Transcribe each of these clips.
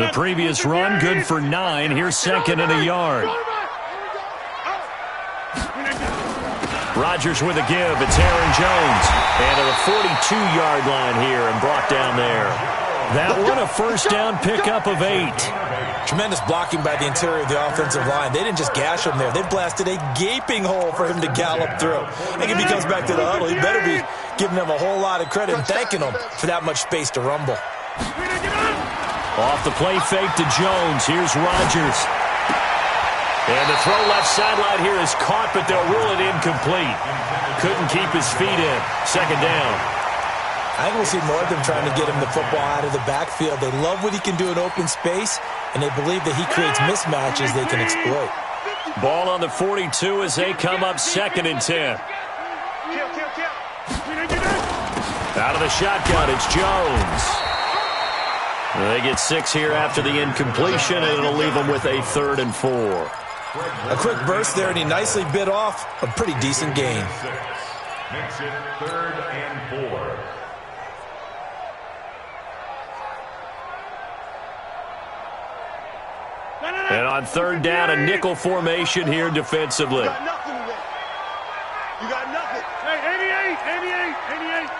The previous run, good for 9. Here's second and a yard. Rodgers with a give. It's Aaron Jones. And to the 42-yard line here and brought down there. That one a first down pickup of 8. Tremendous blocking by the interior of the offensive line. They didn't just gash him there. They blasted a gaping hole for him to gallop through. I think if he comes back to the huddle, he better be giving them a whole lot of credit and thanking them for that much space to rumble. Off the play fake to Jones. Here's Rodgers. And the throw left sideline here is caught, but they'll rule it incomplete. Couldn't keep his feet in. Second down. I think we'll see more of them trying to get him the football out of the backfield. They love what he can do in open space, and they believe that he creates mismatches they can exploit. Ball on the 42 as they come up second and 10. Out of the shotgun, it's Jones. They get 6 here after the incompletion, and it'll leave them with a 3rd and 4. A quick burst there, and he nicely bit off a pretty decent gain. Makes it 3rd and 4. And on 3rd down, a nickel formation here defensively. You got nothing today. You got nothing. Hey, 88.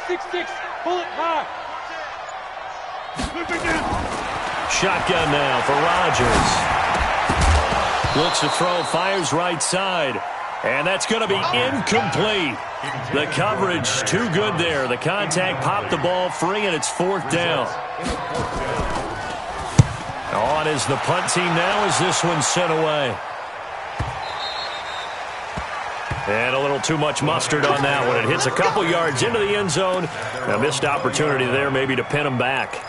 6-6. Pull it high. Shotgun now for Rodgers. Looks to throw, fires right side. And that's going to be incomplete. The coverage too good there. The contact popped the ball free, and it's 4th down. On is the punt team now as this one's sent away. And a little too much mustard on that one. It hits a couple yards into the end zone. A missed opportunity there maybe to pin them back.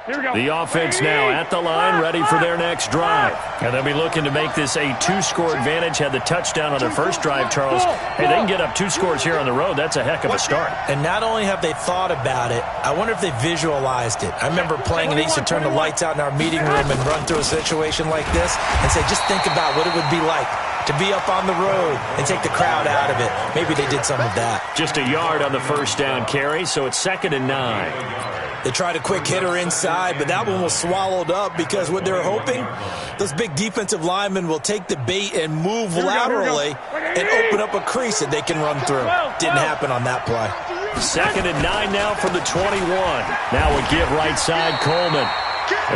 The offense now at the line, ready for their next drive. And they'll be looking to make this a 2-score advantage. Had the touchdown on their first drive, Charles. Hey, they can get up 2 scores here on the road. That's a heck of a start. And not only have they thought about it, I wonder if they visualized it. I remember playing and they used to turn the lights out in our meeting room and run through a situation like this and say, just think about what it would be like to be up on the road and take the crowd out of it. Maybe they did some of that. Just a yard on the first down carry, so it's 2nd and 9. They tried a quick hitter inside, but that one was swallowed up because what they're hoping, those big defensive linemen will take the bait and move laterally and open up a crease that they can run through. Didn't happen on that play. 2nd and 9 now from the 21. Now a give right side, Coleman.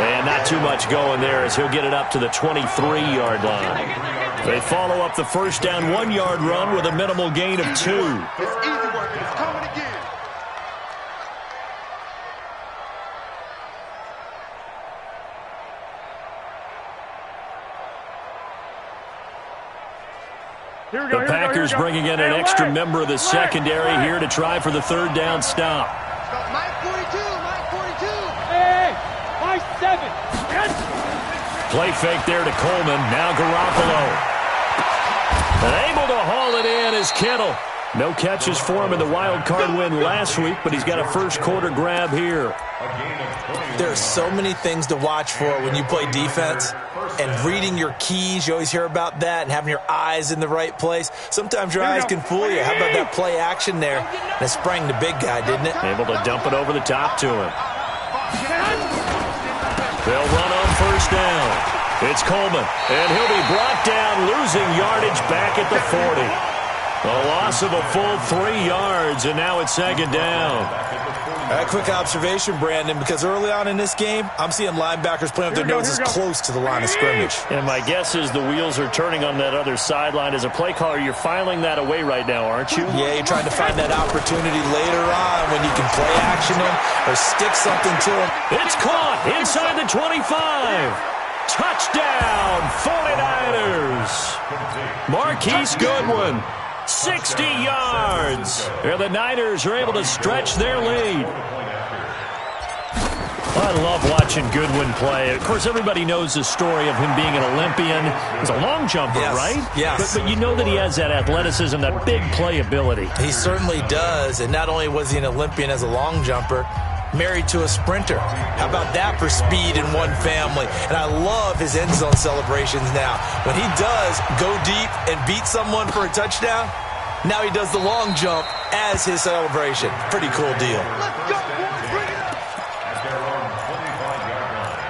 And not too much going there as he'll get it up to the 23-yard line. They follow up the first down 1-yard run with a minimal gain of 2. It's easy work. It's coming again. The Packers bringing in an extra member of the secondary here to try for the 3rd down stop. Mike 42. Hey, Mike 7. Play fake there to Coleman. Now Garoppolo. And able to haul it in is Kittle. No catches for him in the wild card win last week, but he's got a first quarter grab here. There are so many things to watch for when you play defense. And reading your keys, you always hear about that, and having your eyes in the right place. Sometimes your eyes can fool you. How about that play action there? And it sprang the big guy, didn't it? Able to dump it over the top to him. They'll run on first down. It's Coleman, and he'll be brought down, losing yardage back at the 40. A loss of a full 3 yards, and now it's 2nd down. Quick observation, Brandon, because early on in this game, I'm seeing linebackers playing with their noses close to the line of scrimmage. And my guess is the wheels are turning on that other sideline. As a play caller, you're filing that away right now, aren't you? Yeah, you're trying to find that opportunity later on when you can play action him or stick something to him. It's caught inside the 25. Touchdown, 49ers. Marquise Goodwin. 60 yards. And the Niners are able to stretch their lead. I love watching Goodwin play. Of course, everybody knows the story of him being an Olympian. He's a long jumper, right? Yes. But you know that he has that athleticism, that big playability. He certainly does. And not only was he an Olympian as a long jumper, married to a sprinter. How about that for speed in one family? And I love his end zone celebrations now. When he does go deep and beat someone for a touchdown, now he does the long jump as his celebration. Pretty cool deal. Let's go, boys. Bring it up. At their own 25-yard line.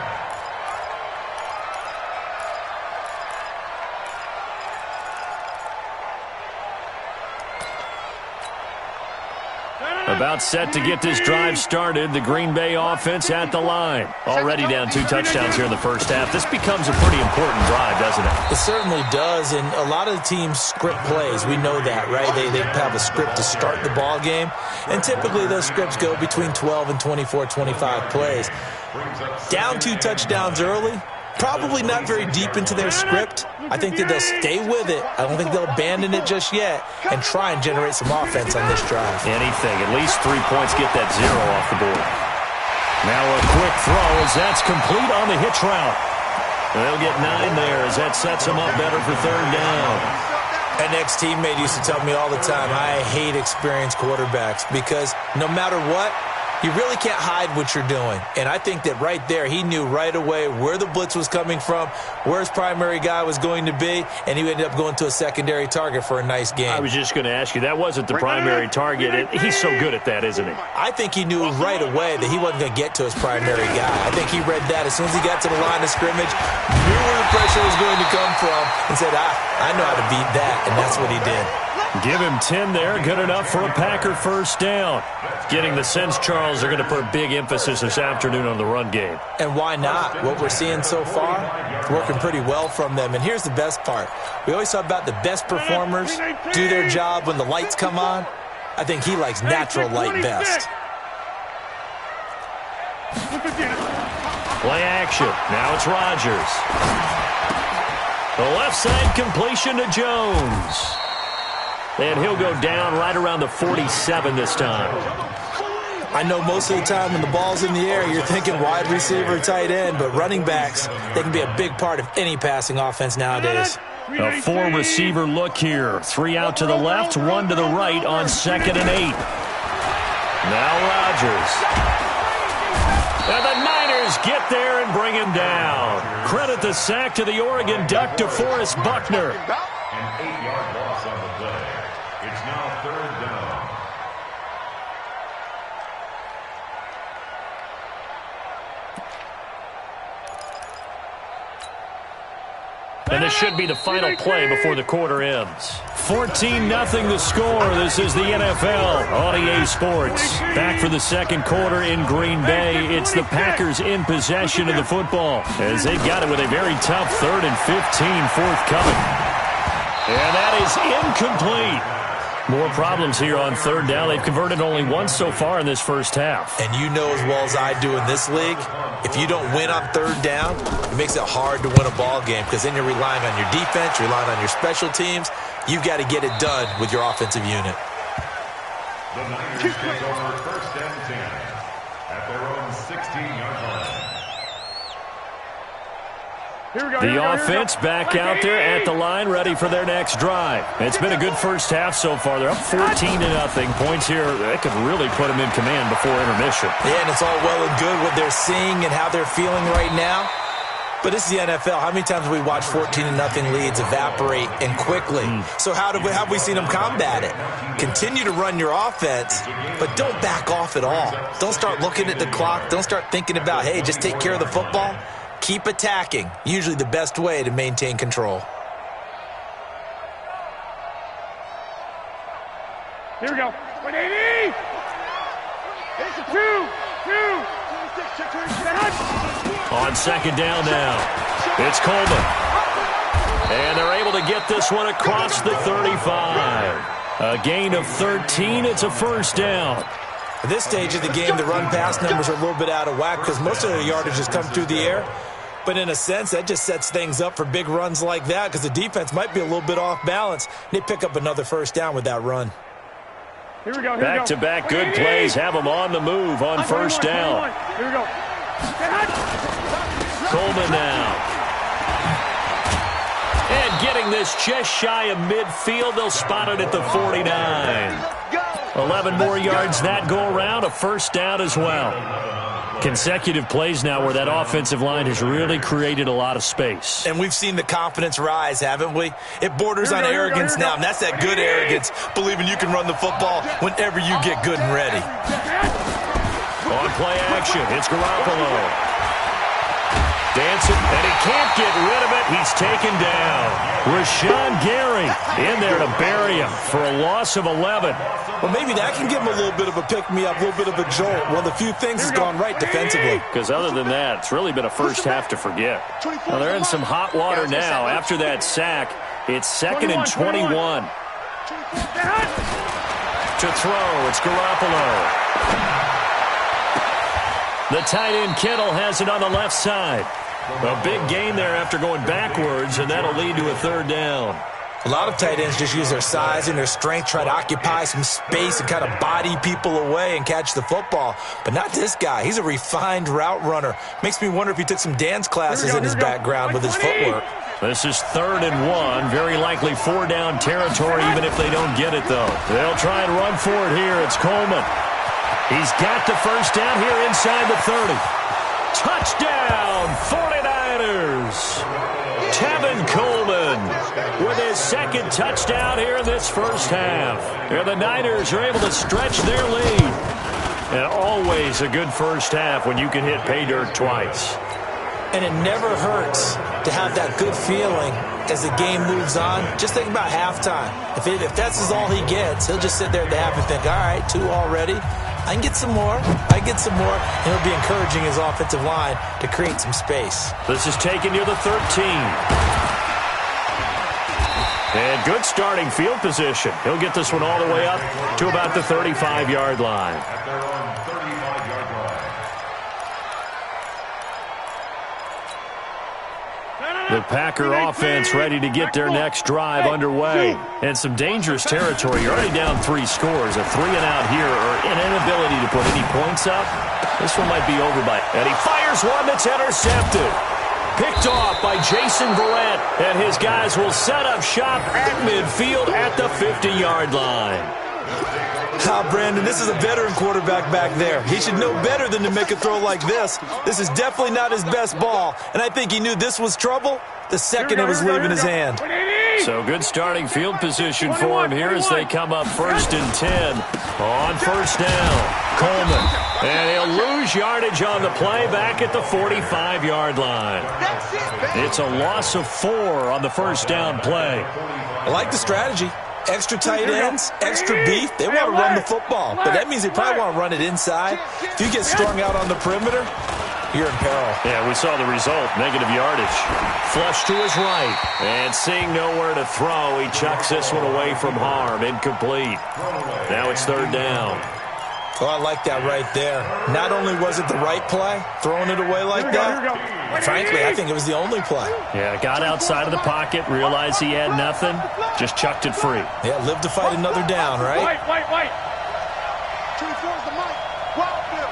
About set to get this drive started. The Green Bay offense at the line. Already down 2 touchdowns here in the first half. This becomes a pretty important drive, doesn't it? It certainly does, and a lot of the teams script plays. We know that, right? They have a script to start the ball game, and typically those scripts go between 12 and 24, 25 plays. Down 2 touchdowns early, probably not very deep into their script. I think that they'll stay with it. I don't think they'll abandon it just yet and try and generate some offense on this drive. Anything. At least 3 points, get that 0 off the board. Now a quick throw as that's complete on the hitch route. They'll get 9 there as that sets them up better for 3rd down. An ex-teammate used to tell me all the time, I hate experienced quarterbacks because no matter what, you really can't hide what you're doing. And I think that right there, he knew right away where the blitz was coming from, where his primary guy was going to be, and he ended up going to a secondary target for a nice game. I was just going to ask you, that wasn't the primary target. He's so good at that, isn't he? I think he knew right away that he wasn't going to get to his primary guy. I think he read that as soon as he got to the line of scrimmage, knew where the pressure was going to come from, and said, I know how to beat that, and that's what he did. Give him 10 there. Good enough for a Packer first down. Getting the sense, Charles, they're going to put a big emphasis this afternoon on the run game. And why not? What we're seeing so far, it's working pretty well from them. And here's the best part. We always talk about the best performers do their job when the lights come on. I think he likes natural light best. Play action. Now it's Rodgers. The left side completion to Jones. And he'll go down right around the 47 this time. I know most of the time when the ball's in the air, you're thinking wide receiver, tight end, but running backs, they can be a big part of any passing offense nowadays. A 4-receiver look here. 3 out to the left, 1 to the right on 2nd and 8. Now Rodgers. And the Niners get there and bring him down. Credit the sack to the Oregon Duck, DeForest Buckner. An 8-yard loss on the play. It's now 3rd down. And this should be the final play before the quarter ends. 14-0 the score. This is the NFL on EA Sports. Back for the second quarter in Green Bay. It's the Packers in possession of the football as they've got it with a very tough 3rd and 15 forthcoming. And that is incomplete. More problems here on 3rd down. They've converted only once so far in this first half. And you know as well as I do in this league, if you don't win on 3rd down, it makes it hard to win a ball game because then you're relying on your defense, you're relying on your special teams. You've got to get it done with your offensive unit. The Niners take over 1st and 10 at their own 16-yard line. The offense back out there at the line, ready for their next drive. It's been a good first half so far. They're up 14-0. Points here, that could really put them in command before intermission. Yeah, and it's all well and good what they're seeing and how they're feeling right now. But it's the NFL. How many times have we watched 14-0 leads evaporate and quickly? So how have we seen them combat it? Continue to run your offense, but don't back off at all. Don't start looking at the clock. Don't start thinking about, hey, just take care of the football. Keep attacking. Usually the best way to maintain control. Here we go. 180. It's a 2. On 2nd down now, it's Coleman. And they're able to get this one across the 35. A gain of 13. It's a 1st down. At this stage of the game, the run-pass numbers are a little bit out of whack because most of their yardage has come through the air. But in a sense, that just sets things up for big runs like that because the defense might be a little bit off balance. They pick up another 1st down with that run. Here we go. Back-to-back good plays have them on the move on 1st down. Here we go. Coleman now. And getting this just shy of midfield. They'll spot it at the 49. 11 more yards that go around, a first down as well. Consecutive plays now where that offensive line has really created a lot of space. And we've seen the confidence rise, haven't we? It borders on arrogance now, and that's that good arrogance, believing you can run the football whenever you get good and ready. On play action, it's Garoppolo. Dancing, and he can't get rid of it. He's taken down. Rashawn Gary in there to bury him for a loss of 11. Well, maybe that can give him a little bit of a pick-me-up, a little bit of a jolt. One of the few things has gone right defensively. Because other than that, it's really been a first half to forget. Well, they're in some hot water now. After that sack, it's 2nd and 21. To throw, it's Garoppolo. The tight end Kittle has it on the left side. A big gain there after going backwards, and that'll lead to a third down. A lot of tight ends just use their size and their strength, try to occupy some space and kind of body people away and catch the football. But not this guy. He's a refined route runner. Makes me wonder if he took some dance classes in his background with his footwork. This is 3rd and 1. Very likely 4-down territory, even if they don't get it, though. They'll try and run for it here. It's Coleman. He's got the first down here inside the 30. Touchdown, 49ers. Tevin Coleman with his second touchdown here in this first half. And the Niners are able to stretch their lead. And always a good first half when you can hit pay dirt twice. And it never hurts to have that good feeling as the game moves on. Just think about halftime. If that's all he gets, he'll just sit there at the half and think, all right, 2 already. I can get some more. I get some more. And he'll be encouraging his offensive line to create some space. This is taken near the 13. And good starting field position. He'll get this one all the way up to about the 35-yard line. At their own 35-yard line. The Packer offense ready to get their next drive underway. And some dangerous territory. You're already down 3 scores. A 3-and-out here or an inability to put any points up. This one might be over by... And he fires one that's intercepted. Picked off by Jason Verrett. And his guys will set up shop at midfield at the 50-yard line. Brandon, this is a veteran quarterback back there. He should know better than to make a throw like this. This is definitely not his best ball, and I think he knew this was trouble the second it was leaving his hand. So good starting field position for him here as they come up 1st and 10 on first down. Coleman, and he'll lose yardage on the play back at the 45-yard line. It's a loss of 4 on the first down play. I like the strategy. Extra tight ends, extra beef. They want to run the football, but that means they probably want to run it inside. If you get strung out on the perimeter, you're in peril. Yeah, we saw the result, negative yardage. Flush to his right, and seeing nowhere to throw, he chucks this one away from harm, incomplete. Now it's 3rd down. Oh, I like that right there. Not only was it the right play, throwing it away like that, frankly, I think it was the only play. Yeah, got outside of the pocket, realized he had nothing, just chucked it free. Yeah, live to fight another down, right? White. 24's the mic. Wild Bill.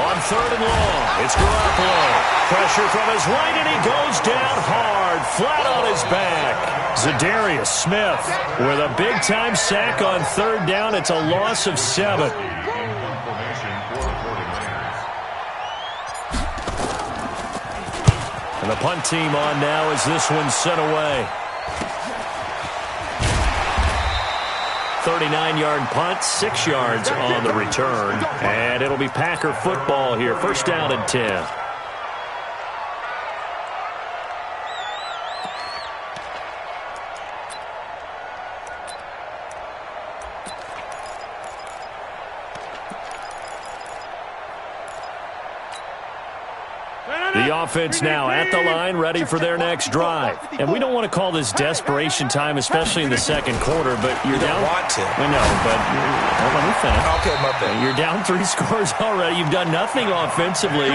On 3rd and long, it's Garoppolo. Pressure from his right, and he goes down hard, flat on his back. Zadarius Smith with a big-time sack on 3rd down. It's a loss of 7. And the punt team on now as this one's sent away. 39-yard punt, 6 yards on the return. And it'll be Packer football here. 1st down and 10. The offense now at the line, ready for their next drive. And we don't want to call this desperation time, especially in the second quarter, but you're down. You don't want to. I know, but let me finish. Okay, my bad. You're down 3 scores already. You've done nothing offensively,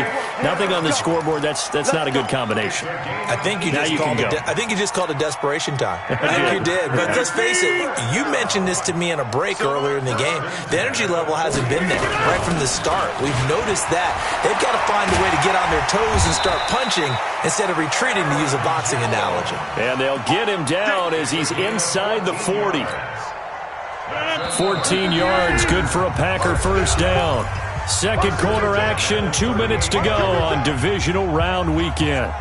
nothing on the scoreboard. That's not a good combination. I think you just called it desperation time. I think you did. But let's face it, you mentioned this to me in a break earlier in the game. The energy level hasn't been there right from the start. We've noticed that. They've got to find a way to get on their toes and start punching instead of retreating, to use a boxing analogy. And they'll get him down as he's inside the 40. 14 yards, good for a Packer first down. Second quarter action, 2 minutes to go on divisional round weekend.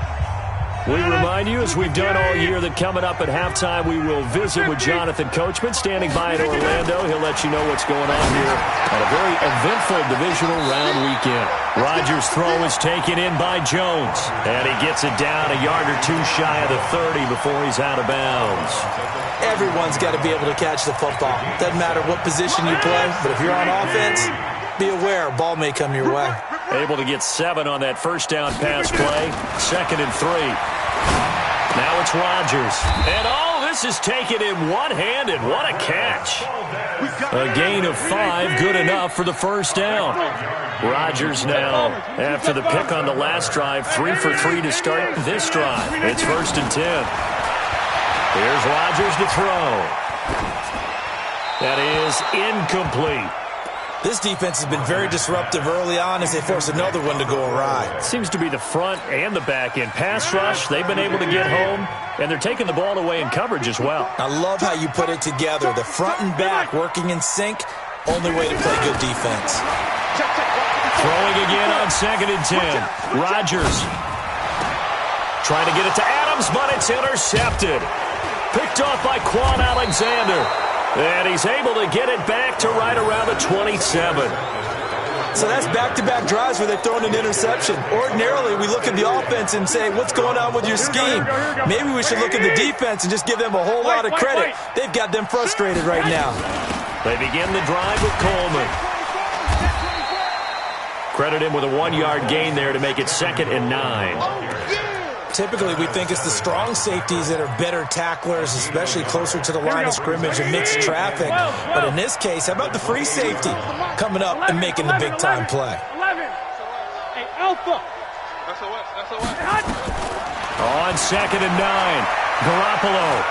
We remind you, as we've done all year, that coming up at halftime, we will visit with Jonathan Coachman, standing by in Orlando. He'll let you know what's going on here on a very eventful divisional round weekend. Rodgers' throw is taken in by Jones, and he gets it down a yard or two shy of the 30 before he's out of bounds. Everyone's got to be able to catch the football. Doesn't matter what position you play, but if you're on offense, be aware, a ball may come your way. Able to get 7 on that first down pass play. 2nd and 3. Now it's Rodgers. And this is taken in one-handed. What a catch. A gain of 5, good enough for the first down. Rodgers now, after the pick on the last drive, 3 for 3 to start this drive. It's 1st and 10. Here's Rodgers to throw. That is incomplete. This defense has been very disruptive early on as they force another one to go awry. Seems to be the front and the back end. Pass rush, they've been able to get home, and they're taking the ball away in coverage as well. I love how you put it together. The front and back working in sync, only way to play good defense. Throwing again on 2nd and 10. Rodgers trying to get it to Adams, but it's intercepted. Picked off by Quan Alexander. And he's able to get it back to right around the 27. So that's back-to-back drives where they've thrown an interception. Ordinarily, we look at the offense and say, what's going on with your scheme? Maybe we should look at the defense and just give them a whole lot of credit. They've got them frustrated right now. They begin the drive with Coleman. Credit him with a 1-yard gain there to make it 2nd and 9. Typically, we think it's the strong safeties that are better tacklers, especially closer to the line of scrimmage amidst traffic. But in this case, how about the free safety coming up and making the big-time play? 11. Hey, Alpha. On 2nd and 9, Garoppolo.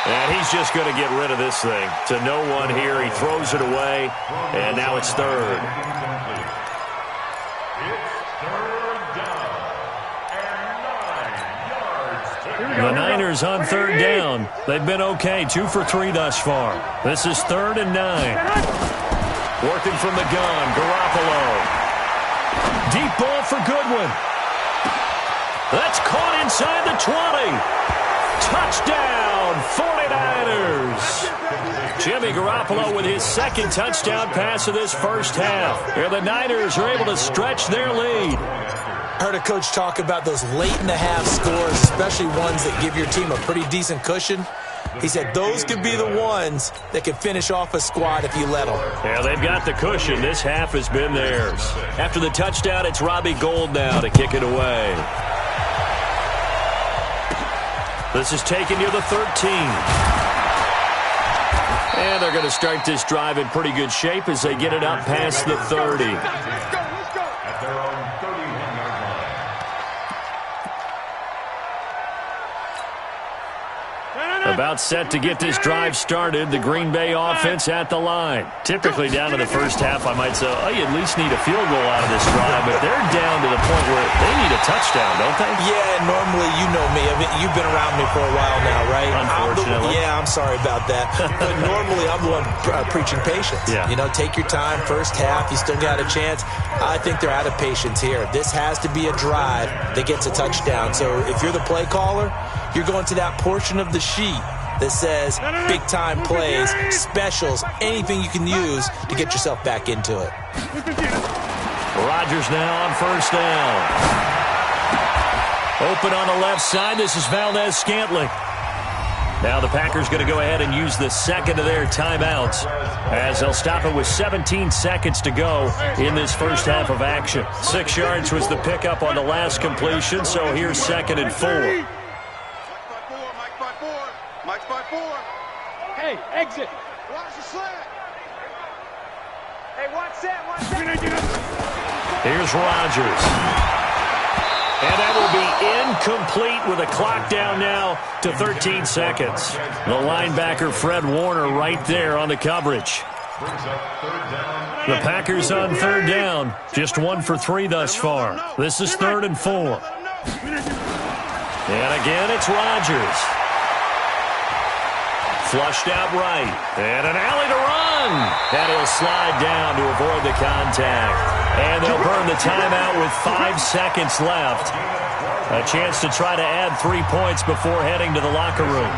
And he's just going to get rid of this thing. To no one here. He throws it away, and now it's 3rd. The Niners on 3rd down. They've been okay, 2 for 3 thus far. This is 3rd and 9. Working from the gun, Garoppolo. Deep ball for Goodwin. That's caught inside the 20. Touchdown, 49ers. Jimmy Garoppolo with his 2nd touchdown pass of this first half. And the Niners are able to stretch their lead. I heard a coach talk about those late-in-the-half scores, especially ones that give your team a pretty decent cushion. He said those could be the ones that can finish off a squad if you let them. Yeah, they've got the cushion. This half has been theirs. After the touchdown, it's Robbie Gould now to kick it away. This is taken near the 13. And they're going to start this drive in pretty good shape as they get it up past the 30. About set to get this drive started. The Green Bay offense at the line. Typically down to the first half, I might say, oh, you at least need a field goal out of this drive. But they're down to the point where they need a touchdown, don't they? Yeah, normally, you know me. I mean, you've been around me for a while now, right? Unfortunately. I'm sorry about that. But normally, I'm the one preaching patience. Yeah. You know, take your time. First half, you still got a chance. I think they're out of patience here. This has to be a drive that gets a touchdown. So if you're the play caller, you're going to that portion of the sheet that says big-time plays, specials, anything you can use to get yourself back into it. Rodgers now on first down. Open on the left side. This is Valdez-Scantling. Now the Packers going to go ahead and use the 2nd of their timeouts as they'll stop it with 17 seconds to go in this first half of action. 6 yards was the pickup on the last completion, so here's 2nd and 4. Hey, exit. Watch the slant. Hey, watch that, watch that. Here's Rodgers. And that will be incomplete with a clock down now to 13 seconds. The linebacker, Fred Warner, right there on the coverage. Brings up third down. The Packers on third down. Just 1 for 3 thus far. This is 3rd and 4. And again, it's Rodgers. Flushed out right. And an alley to run. And he'll slide down to avoid the contact. And they'll burn the timeout with 5 seconds left. A chance to try to add 3 points before heading to the locker room.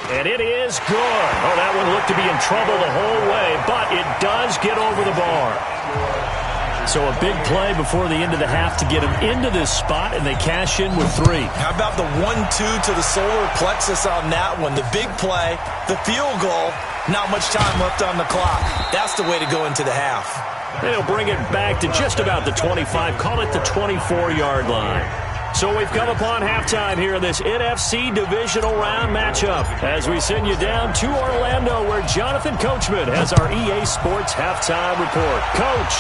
And it is good. Oh, that one looked to be in trouble the whole way, but it does get over the bar. So a big play before the end of the half to get them into this spot, and they cash in with 3. How about the 1-2 to the solar plexus on that one? The big play, the field goal, not much time left on the clock. That's the way to go into the half. They'll bring it back to just about the 25, call it the 24-yard line. So we've come upon halftime here in this NFC divisional round matchup as we send you down to Orlando where Jonathan Coachman has our EA Sports halftime report. Coach.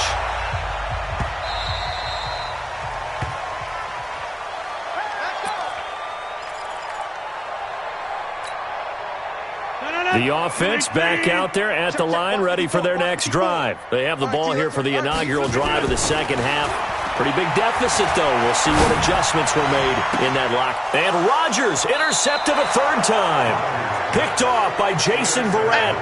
The offense back out there at the line, ready for their next drive. They have the ball here for the inaugural drive of the second half. Pretty big deficit, though. We'll see what adjustments were made in that lock. And Rodgers intercepted a 3rd time. Picked off by Jason Verrett.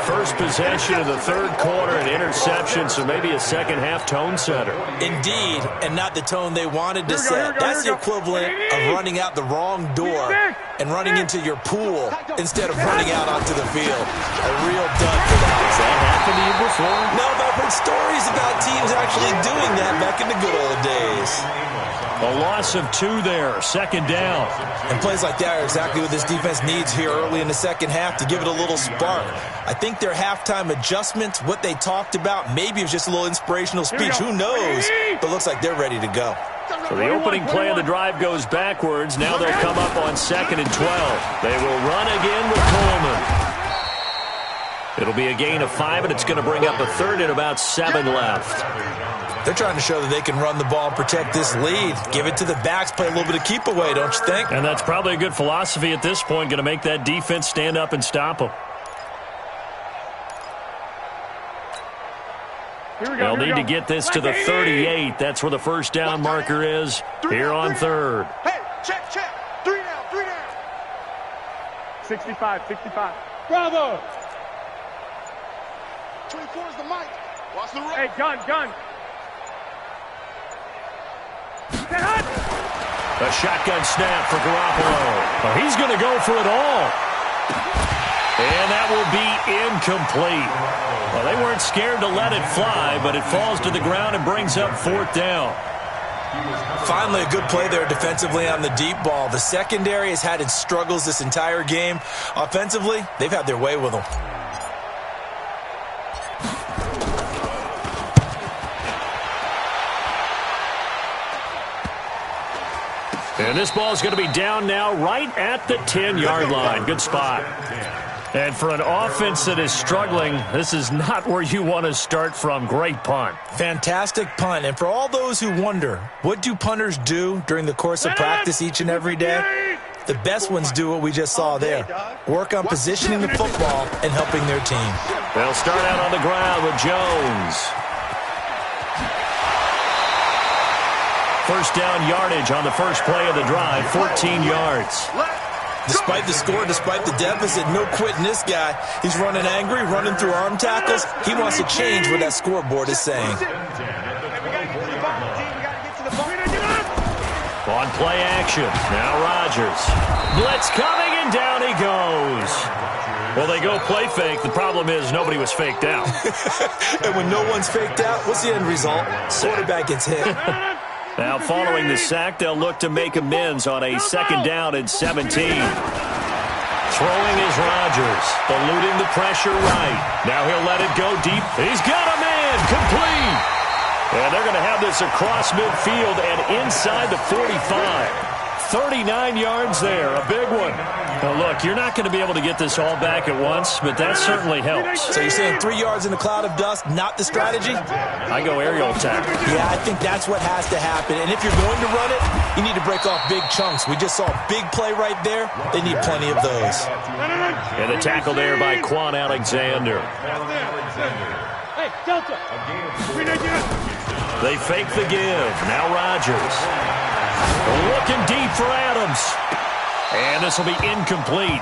First possession of the 3rd quarter, an interception, so maybe a second-half tone setter. Indeed, and not the tone they wanted to set. That's the equivalent of running out the wrong door and running into your pool instead of running out onto the field. A real dud for that. Has that happened to you before? No, but I've heard stories about teams actually doing that back in the good old days. A loss of 2 there, 2nd down. And plays like that are exactly what this defense needs here early in the second half to give it a little spark. I think their halftime adjustments, what they talked about, maybe it was just a little inspirational speech. Who knows? But looks like they're ready to go. So the opening play of the drive goes backwards. Now they'll come up on 2nd and 12. They will run again with Coleman. It'll be a gain of 5, and it's going to bring up a 3rd and about 7 left. They're trying to show that they can run the ball and protect this lead. Give it to the backs, play a little bit of keep away, don't you think? And that's probably a good philosophy at this point, going to make that defense stand up and stop them. They'll need to get this to the 38. That's where the first down marker is here on 3rd. Hey, check. 3 down. 65. Bravo. 24 is the mic. Watch the road. Hey, gun. A shotgun snap for Garoppolo. Well, he's going to go for it all. And that will be incomplete. Well, they weren't scared to let it fly, but it falls to the ground and brings up 4th down. Finally, a good play there defensively on the deep ball. The secondary has had its struggles this entire game. Offensively, they've had their way with them. And this ball is going to be down now right at the 10-yard line. Good spot. And for an offense that is struggling, this is not where you want to start from. Great punt. Fantastic punt. And for all those who wonder, what do punters do during the course of practice each and every day? The best ones do what we just saw there. Work on positioning the football and helping their team. They'll start out on the ground with Jones. First down yardage on the first play of the drive, 14 yards. Despite the score, despite the deficit, no quitting this guy. He's running angry, running through arm tackles. He wants to change what that scoreboard is saying. On play action, now Rodgers. Blitz coming, and down he goes. Well, they go play fake. The problem is nobody was faked out. And when no one's faked out, what's the end result? Quarterback gets hit. Now, following the sack, they'll look to make amends on a 2nd down and 17. Throwing is Rodgers, eluding the pressure right. Now he'll let it go deep. He's got a man, complete. And they're going to have this across midfield and inside the 45. 39 yards there, a big one. Now, look, you're not going to be able to get this all back at once, but that certainly helps. So you're saying 3 yards in a cloud of dust, not the strategy? I go aerial attack. Yeah, I think that's what has to happen. And if you're going to run it, you need to break off big chunks. We just saw a big play right there. They need plenty of those. And the tackle there by Quan Alexander. Hey, Delta. They fake the give. Now Rodgers. Looking deep for Adams. And this will be incomplete.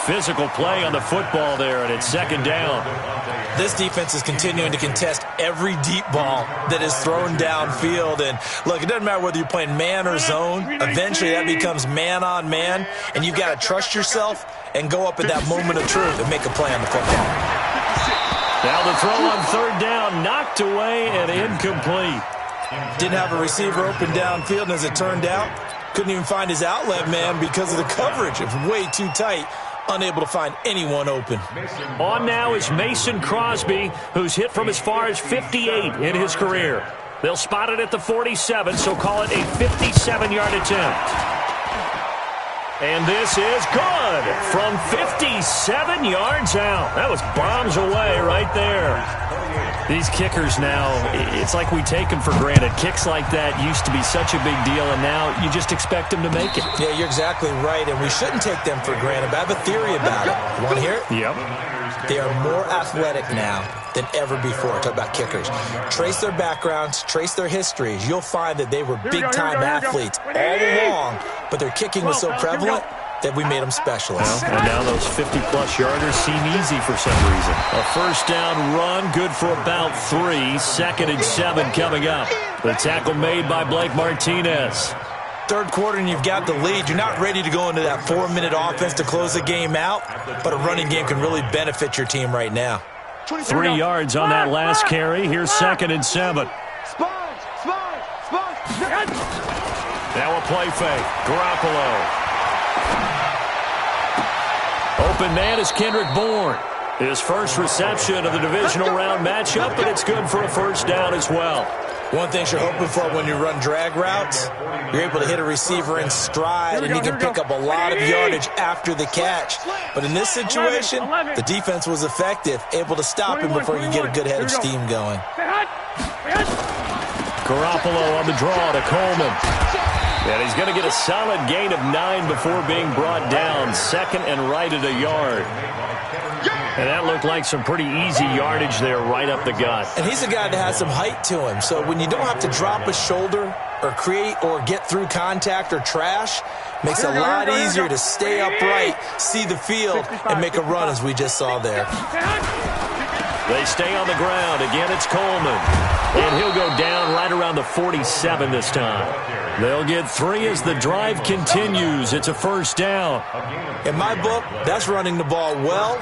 Physical play on the football there, and it's second down. This defense is continuing to contest every deep ball that is thrown downfield. And, look, it doesn't matter whether you're playing man or zone. Eventually that becomes man on man, and you've got to trust yourself and go up at that moment of truth and make a play on the football. Now the throw on third down, knocked away and incomplete. Didn't have a receiver open downfield, and as it turned out, couldn't even find his outlet man because of the coverage. It was way too tight. Unable to find anyone open. On now is Mason Crosby, who's hit from as far as 58 in his career. They'll spot it at the 47, so call it a 57-yard attempt. And this is good from 57 yards out. That was bombs away right there. These kickers now, it's like we take them for granted. Kicks like that used to be such a big deal, and now you just expect them to make it. Yeah, you're exactly right, and we shouldn't take them for granted. But I have a theory about it. You want to hear it? Yep. They are more athletic now than ever before. Talk about kickers. Trace their backgrounds, trace their histories. You'll find that they were big-time athletes all along, but their kicking was so prevalent that we made them specialists. Well, and now those 50-plus yarders seem easy for some reason. A first down run, good for about 3. 2nd and 7 coming up. The tackle made by Blake Martinez. Third quarter and you've got the lead. You're not ready to go into that 4-minute offense to close the game out, but a running game can really benefit your team right now. 3 yards on that last carry. Here's 2nd and 7. Now a play fake. Garoppolo. Open man is Kendrick Bourne. His first reception of the divisional round matchup, but it's good for a first down as well. One thing you're hoping for when you run drag routes, you're able to hit a receiver in stride, and he can pick up a lot of yardage after the catch. But in this situation, the defense was effective, able to stop him before you get a good head of steam going. Garoppolo on the draw to Coleman. And he's going to get a solid gain of 9 before being brought down. 2nd and right at a yard. And that looked like some pretty easy yardage there right up the gut. And he's a guy that has some height to him. So when you don't have to drop a shoulder or create or get through contact or trash, makes it a lot easier to stay upright, see the field, and make a run as we just saw there. They stay on the ground. Again, it's Coleman. And he'll go down right around the 47 this time. They'll get 3 as the drive continues. It's a first down. In my book, that's running the ball well,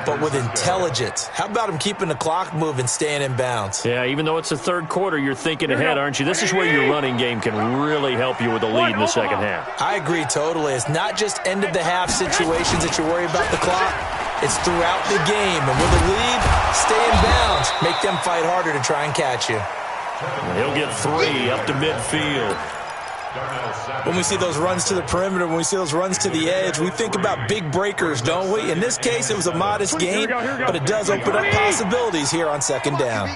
but with intelligence. How about him keeping the clock moving, staying in bounds? Yeah, even though it's the third quarter, you're thinking ahead, aren't you? This is where your running game can really help you with the lead in the second half. I agree totally. It's not just end-of-the-half situations that you worry about the clock. It's throughout the game. And with a lead, stay in bounds. Make them fight harder to try and catch you. He'll get 3 up to midfield. When we see those runs to the perimeter, when we see those runs to the edge, we think about big breakers, don't we? In this case, it was a modest gain, but it does open up possibilities here on second down.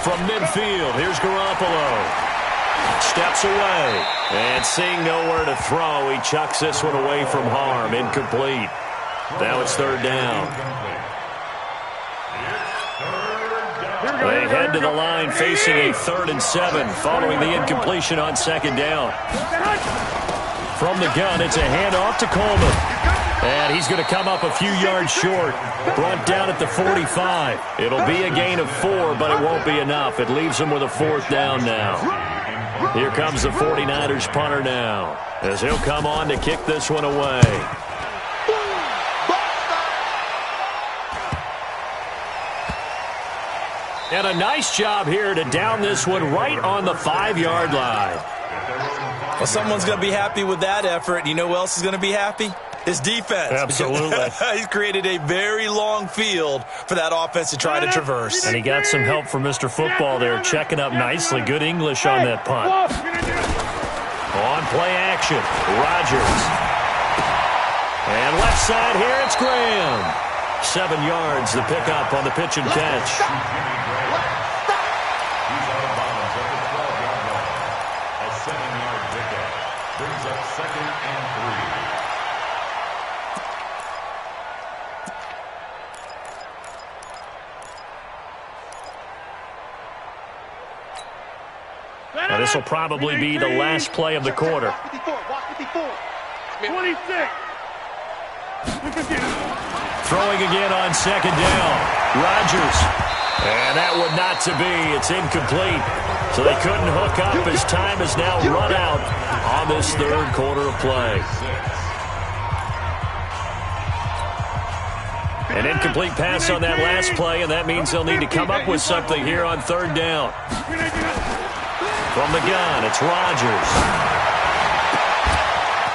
From midfield, here's Garoppolo. Steps away, and seeing nowhere to throw, he chucks this one away from harm. Incomplete. Now it's third down. They head to the line facing a 3rd and 7 following the incompletion on second down. From the gun, it's a handoff to Coleman. And he's going to come up a few yards short. Brought down at the 45. It'll be a gain of 4, but it won't be enough. It leaves him with a 4th down now. Here comes the 49ers punter now, as he'll come on to kick this one away. And a nice job here to down this one right on the 5-yard line. Well, someone's going to be happy with that effort. You know who else is going to be happy? His defense. Absolutely. He's created a very long field for that offense to try to traverse. And he got some help from Mr. Football there, checking up nicely. Good English on that punt. On play action, Rodgers. And left side here, it's Graham. 7 yards, the pickup on the pitch and catch. He's out of bounds at the 12-yard line. A 7-yard pickup brings up 2nd and 3. Now, this will probably be the last play of the quarter. 26. Throwing again on 2nd down. Rodgers. And that would not to be. It's incomplete. So they couldn't hook up as time has now run out on this 3rd quarter of play. An incomplete pass on that last play, and that means they'll need to come up with something here on 3rd down. From the gun, it's Rodgers.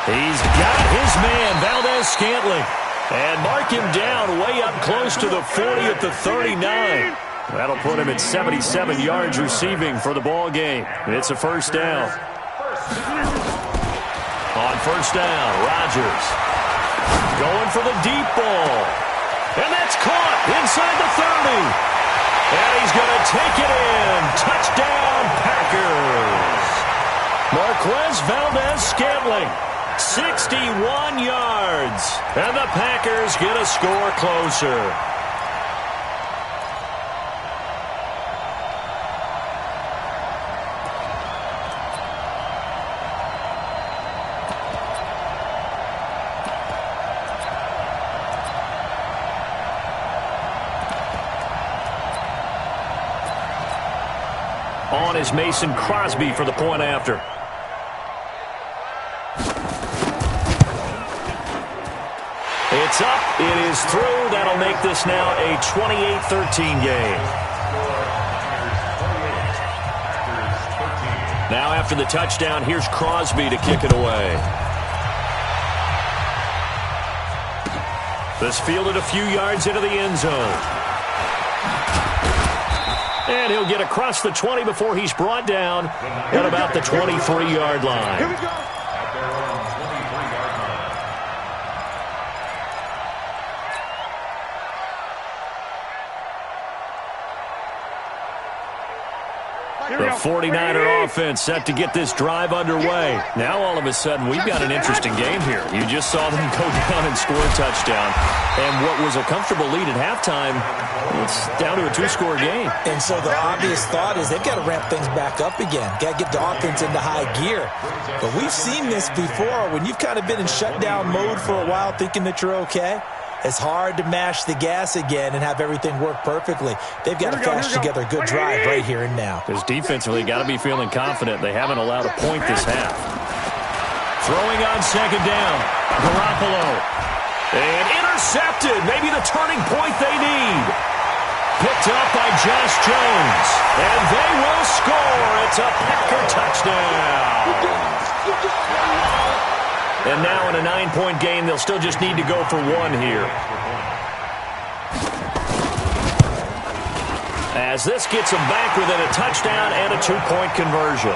He's got his man, Valdez-Scantling. And mark him down way up close to the 40 at the 39. That'll put him at 77 yards receiving for the ball game. It's a 1st down. On 1st down, Rodgers going for the deep ball. And that's caught inside the 30. And he's going to take it in. Touchdown, Packers. Marquez Valdez-Scantling. 61 yards. And the Packers get a score closer. On is Mason Crosby for the point after. It's up. It is through. That'll make this now a 28-13 game. Now after the touchdown, here's Crosby to kick it away. This fielded a few yards into the end zone. And he'll get across the 20 before he's brought down at about the 23-yard line. Here we go. The 49er offense set to get this drive underway. Now, all of a sudden, we've got an interesting game here. You just saw them go down and score a touchdown. And what was a comfortable lead at halftime, it's down to a 2-score game. And so the obvious thought is they've got to ramp things back up again. Got to get the offense into high gear. But we've seen this before. When you've kind of been in shutdown mode for a while thinking that you're okay, it's hard to mash the gas again and have everything work perfectly. They've got to flash together a good drive right here and now. Because defensively, got to be feeling confident. They haven't allowed a point this half. Throwing on 2nd down. Garoppolo. And intercepted. Maybe the turning point they need. Picked up by Josh Jones. And they will score. It's a Packer touchdown. And now in a 9-point game, they'll still just need to go for 1 here. As this gets them back within a touchdown and a 2-point conversion.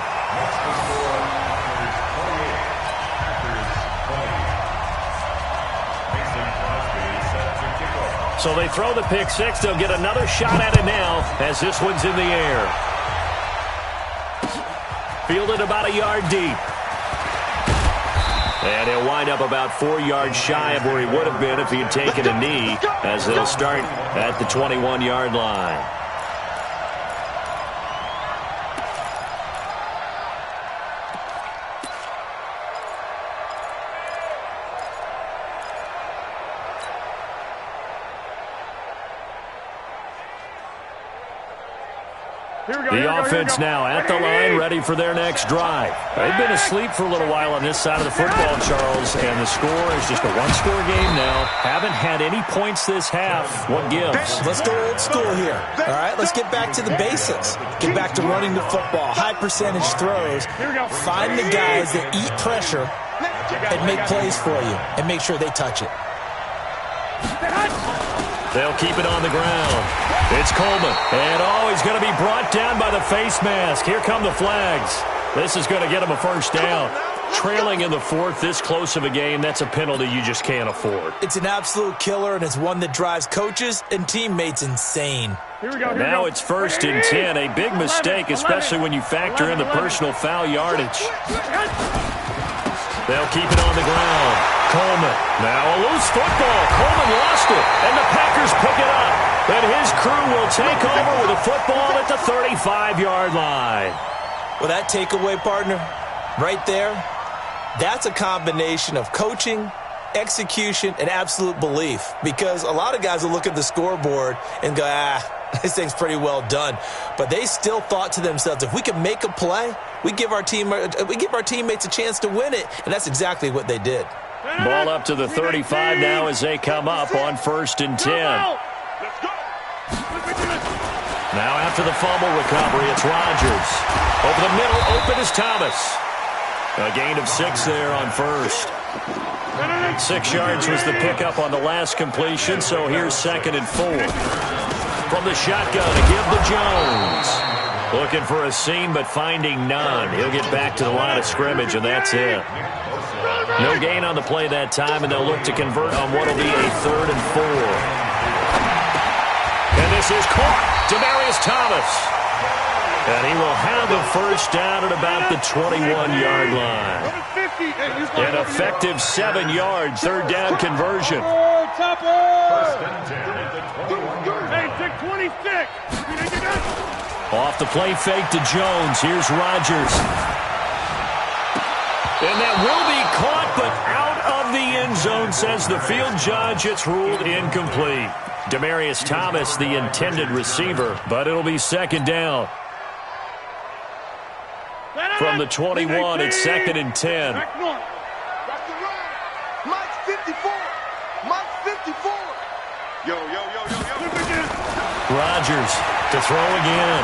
So they throw the pick 6. They'll get another shot at it now as this one's in the air. Fielded about a yard deep. And he'll wind up about 4 yards shy of where he would have been if he had taken a knee, as they'll start at the 21-yard line. The offense now at the line, ready for their next drive. They've been asleep for a little while on this side of the football, Charles, and the score is just a 1-score game now. Haven't had any points this half. What gives? Let's go old school here. All right, let's get back to the basics. Get back to running the football, high percentage throws. Find the guys that eat pressure and make plays for you and make sure they touch it. They'll keep it on the ground. It's Coleman. And, he's going to be brought down by the face mask. Here come the flags. This is going to get him a first down. Trailing in the fourth, this close of a game, that's a penalty you just can't afford. It's an absolute killer, and it's one that drives coaches and teammates insane. Now it's 1st and 10. A big mistake, especially when you factor in the personal foul yardage. They'll keep it on the ground. Coleman. Now a loose football. Coleman lost it, and the Packers pick it up. And his crew will take over with a football at the 35-yard line. Well, that takeaway, partner, right there, that's a combination of coaching, execution, and absolute belief. Because a lot of guys will look at the scoreboard and go, this thing's pretty well done. But they still thought to themselves, if we can make a play, we give our teammates a chance to win it. And that's exactly what they did. Ball up to the 35 now as they come up on 1st and 10. Now after the fumble recovery, it's Rodgers. Over the middle, open is Thomas. A gain of 6 there on first. 6 yards was the pickup on the last completion, so here's 2nd and 4. From the shotgun to give to Jones. Looking for a seam, but finding none. He'll get back to the line of scrimmage, and that's it. No gain on the play that time, and they'll look to convert on what will be a 3rd and 4. And this is caught. Demaryius Thomas. And he will have the first down at about the 21-yard line. An effective 7-yard 3rd down conversion. Off the play fake to Jones. Here's Rodgers. And that will be caught, but out of the end zone, says the field judge. It's ruled incomplete. Demaryius Thomas, the intended receiver, but it'll be 2nd down. From the 21, it's 2nd and 10. Mike's 54. Mike's 54. Yo. Rodgers to throw again.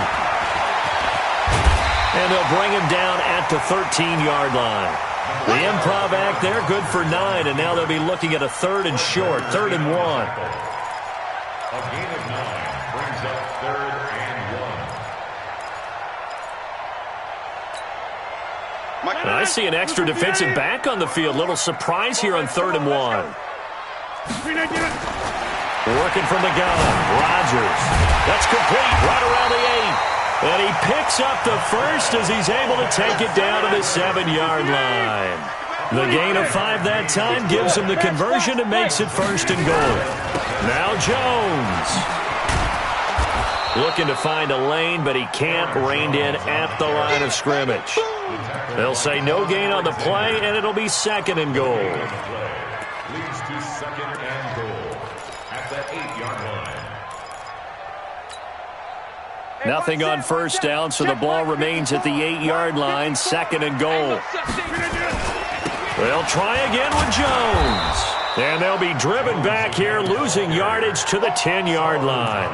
And they'll bring him down at the 13-yard line. The improv act there, good for 9, and now they'll be looking at a 3rd and short, 3rd and 1. A gain of 9 brings up 3rd and 1. And I see an extra defensive back on the field. Little surprise here on 3rd and 1. Working from the gun, Rodgers. That's complete, right around the 8. And he picks up the first as he's able to take it down to the 7-yard line. The gain of 5 that time gives him the conversion and makes it 1st and goal. Now Jones. Looking to find a lane, but he can't. Reined in at the line of scrimmage. They'll say no gain on the play, and it'll be 2nd and goal. Leads to 2nd and goal at the 8-yard line. Nothing on first down, so the ball remains at the 8-yard line. 2nd and goal. They'll try again with Jones. And they'll be driven back here, losing yardage to the 10-yard line.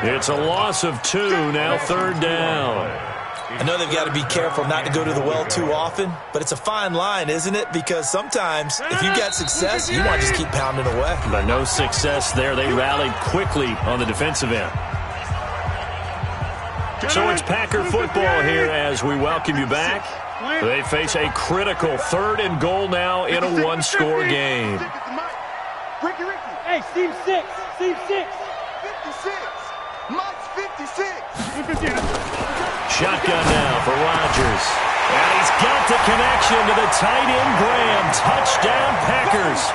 It's a loss of 2, now 3rd down. I know they've got to be careful not to go to the well too often, but it's a fine line, isn't it? Because sometimes, if you've got success, you want to just keep pounding away. But no success there. They rallied quickly on the defensive end. So it's Packer football here as we welcome you back. They face a critical 3rd and goal now in a one-score game. Hey, Steve 6. Steve 6. 56. Mike's 56. Shotgun now for Rodgers. And he's got the connection to the tight end Graham. Touchdown Packers.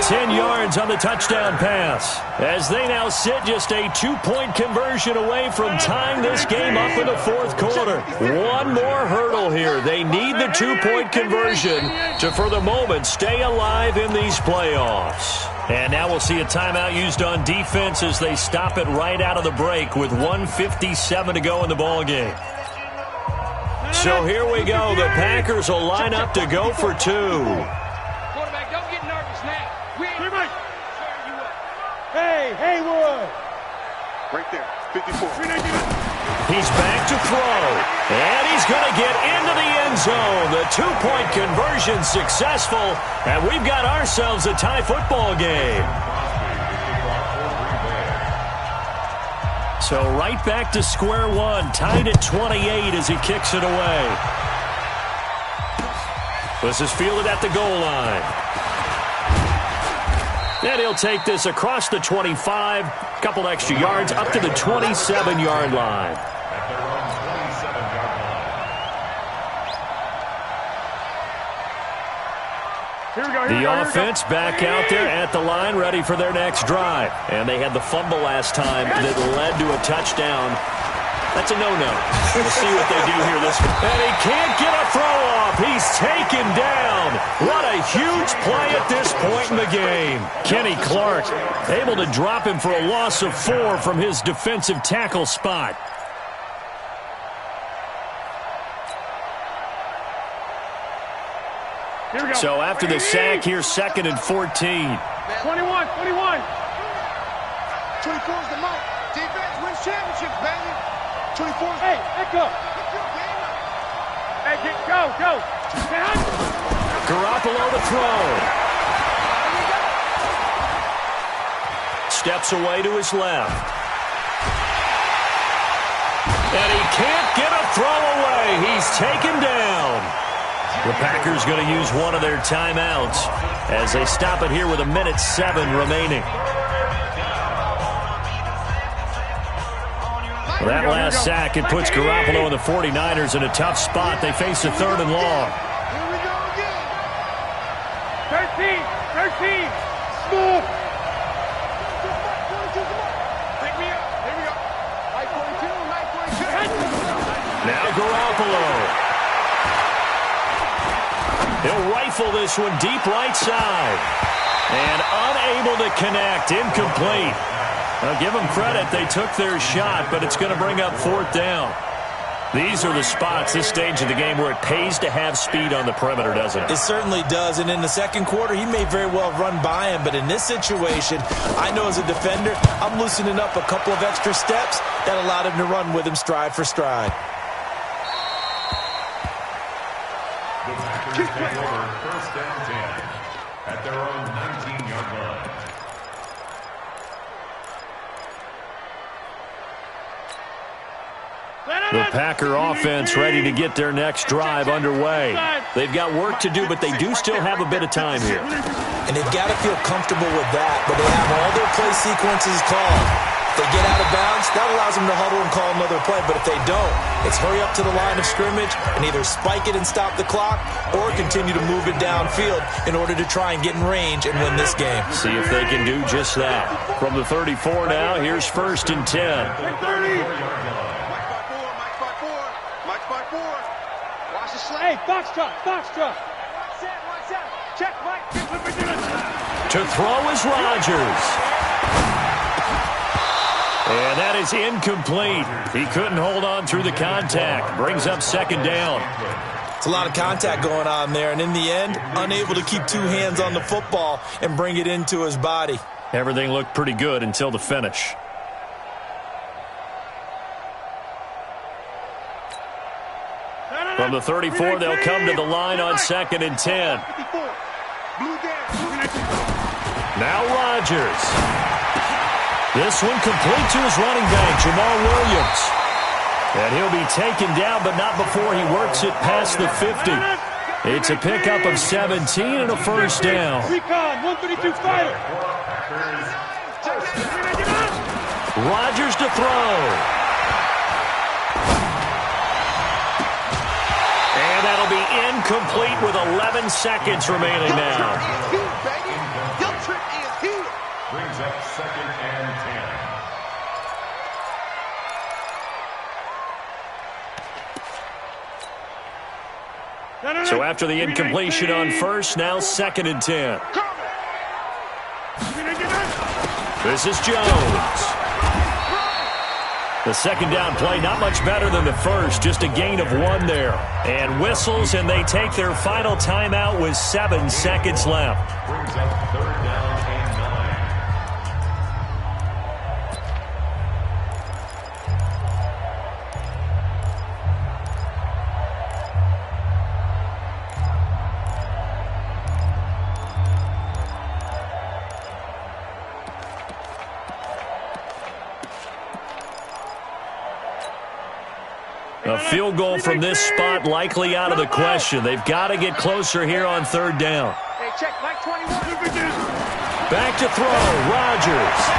10 yards on the touchdown pass as they now sit just a 2-point conversion away from tying this game up in the 4th quarter. One more hurdle here. They need the 2-point conversion to, for the moment, stay alive in these playoffs. And now we'll see a timeout used on defense as they stop it right out of the break with 1:57 to go in the ballgame. So here we go. The Packers will line up to go for 2. Quarterback, don't get nervous now. Hey, Haywood. Right there. 54. He's back to throw. And he's going to get into the end zone. The two-point conversion successful. And we've got ourselves a tie football game. So right back to square one. Tied at 28 as he kicks it away. This is fielded at the goal line. And he'll take this across the 25, couple extra yards, up to the 27-yard line. The offense back out there at the line, ready for their next drive. And they had the fumble last time that led to a touchdown. That's a no-no. We'll see what they do here this week. And he can't get a throw off. He's taken down. What a huge play at this point in the game. Kenny Clark able to drop him for a loss of 4 from his defensive tackle spot. So after the sack, here's 2nd and 14. 21. 24 is the mark. Defense wins championships, baby. 24. Hey, echo. Hey, go. Garoppolo to throw. Steps away to his left. And he can't get a throw away. He's taken down. The Packers going to use one of their timeouts as they stop it here with 1:07 remaining. That last sack, it puts Garoppolo and the 49ers in a tough spot. They face a 3rd and long. Here we go again. 13. Smooth. Pick me up. Here we go. Light 42. Now Garoppolo. He'll rifle this one deep right side. And unable to connect. Incomplete. Now give them credit. They took their shot, but it's going to bring up 4th down. These are the spots, this stage of the game, where it pays to have speed on the perimeter, doesn't it? It certainly does. And in the second quarter, he may very well run by him. But in this situation, I know as a defender, I'm loosening up a couple of extra steps that allowed him to run with him stride for stride. The Packers take over 1st and 10 at their own 19-yard line. The Packer offense ready to get their next drive underway. They've got work to do, but they do still have a bit of time here. And they've got to feel comfortable with that, but they have all their play sequences called. If they get out of bounds, that allows them to huddle and call another play. But if they don't, it's hurry up to the line of scrimmage and either spike it and stop the clock or continue to move it downfield in order to try and get in range and win this game. See if they can do just that. From the 34 now, here's 1st and 10. Mike's by 4. Watch the slide. Hey, box truck. Watch out. Check, Mike. To throw is Rodgers. And that is incomplete. He couldn't hold on through the contact. Brings up 2nd down. It's a lot of contact going on there, and in the end, unable to keep 2 hands on the football and bring it into his body. Everything looked pretty good until the finish. From the 34, they'll come to the line on 2nd and 10. Now Rodgers. This one complete to his running back, Jamal Williams. And he'll be taken down, but not before he works it past the 50. It's a pickup of 17 and a 1st down. Recon, 132 fighter. Rodgers to throw. And that'll be incomplete with 11 seconds remaining now. Brings up 2nd and 10. So after the incompletion on 1st, now 2nd and 10. This is Jones. The 2nd down play, not much better than the 1st, just a gain of 1 there. And whistles, and they take their final timeout with 7 seconds left. Brings up 3rd down and 9. A field goal from this spot likely out of the question. They've got to get closer here on third down. Hey, check Mike 21. Back to throw, Rodgers.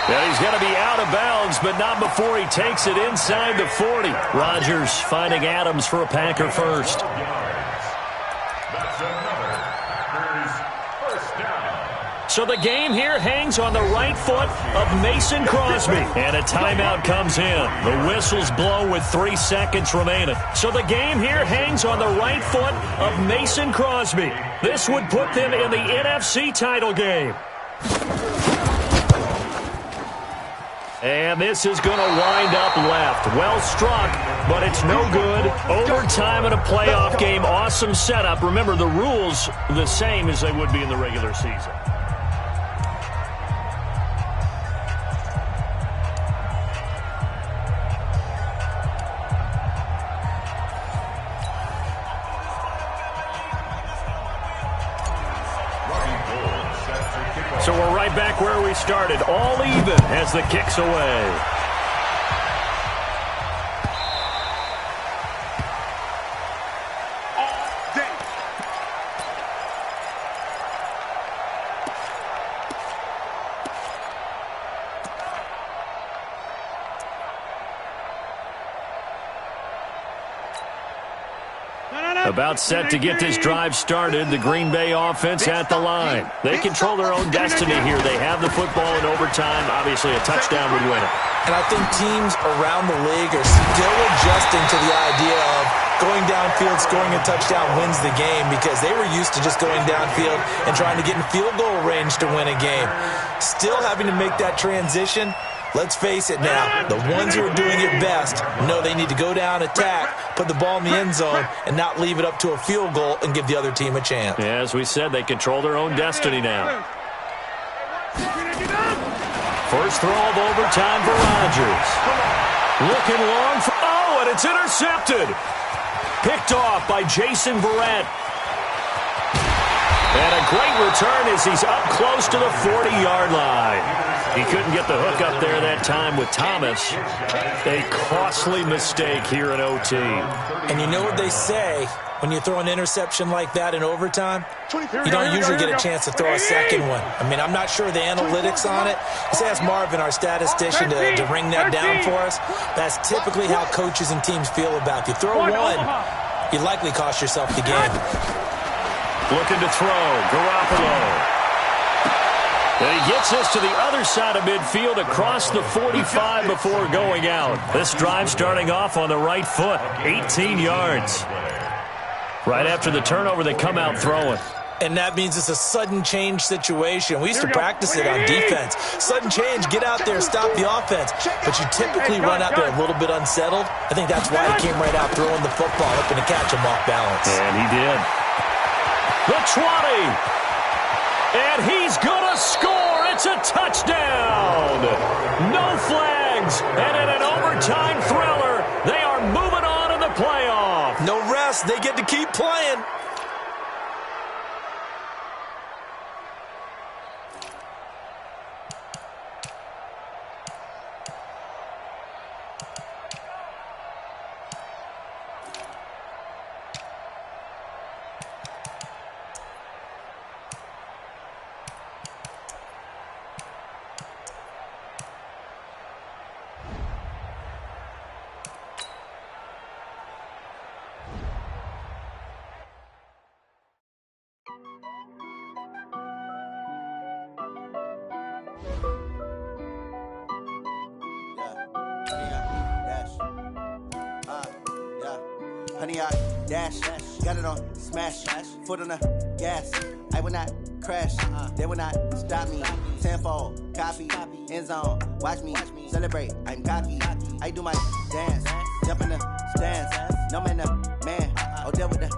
And he's going to be out of bounds, but not before he takes it inside the 40. Rodgers finding Adams for a Packer first. That's another Packers first down. So the game here hangs on the right foot of Mason Crosby. And a timeout comes in. The whistles blow with 3 seconds remaining. So the game here hangs on the right foot of Mason Crosby. This would put them in the NFC title game. And this is going to wind up left. Well struck, but it's no good. Overtime in a playoff game. Awesome setup. Remember, the rules the same as they would be in the regular season. So we're right back where we started, all even as the kick's away. About set to get this drive started, the Green Bay offense at the line. They control their own destiny here. They have the football in overtime. Obviously, a touchdown would win it. And I think teams around the league are still adjusting to the idea of going downfield, scoring a touchdown wins the game, because they were used to just going downfield and trying to get in field goal range to win a game. Still having to make that transition. Let's face it now, the ones who are doing it best know they need to go down, attack, put the ball in the end zone, and not leave it up to a field goal and give the other team a chance. Yeah, as we said, they control their own destiny now. First throw of overtime for Rodgers. Looking long for... Oh, and it's intercepted. Picked off by Jason Verrett. And a great return as he's up close to the 40-yard line. He couldn't get the hook up there that time with Thomas. A costly mistake here in OT. And you know what they say, when you throw an interception like that in overtime, you don't usually get a chance to throw a second one. I mean, I'm not sure the analytics on it. Let's ask Marvin, our statistician, to ring that down for us. That's typically how coaches and teams feel about you. Throw one, you likely cost yourself the game. Looking to throw, Garoppolo. And he gets us to the other side of midfield across the 45 before going out. This drive starting off on the right foot, 18 yards. Right after the turnover, they come out throwing. And that means it's a sudden change situation. We used to practice it on defense. Sudden change, get out there, stop the offense. But you typically run out there a little bit unsettled. I think that's why he came right out throwing the football, hoping to catch him off balance. And he did. The 20. And he's going to score. It's a touchdown. No flags. And in an overtime thriller, they are moving on in the playoff. No rest. They get to keep playing. Honey, I dash, got it on smash, foot on the gas. I will not crash, they will not stop me. Tenfold, copy, end zone, watch me celebrate. I'm cocky, I do my dance, jump in the stands. No man, the man, oh, there with the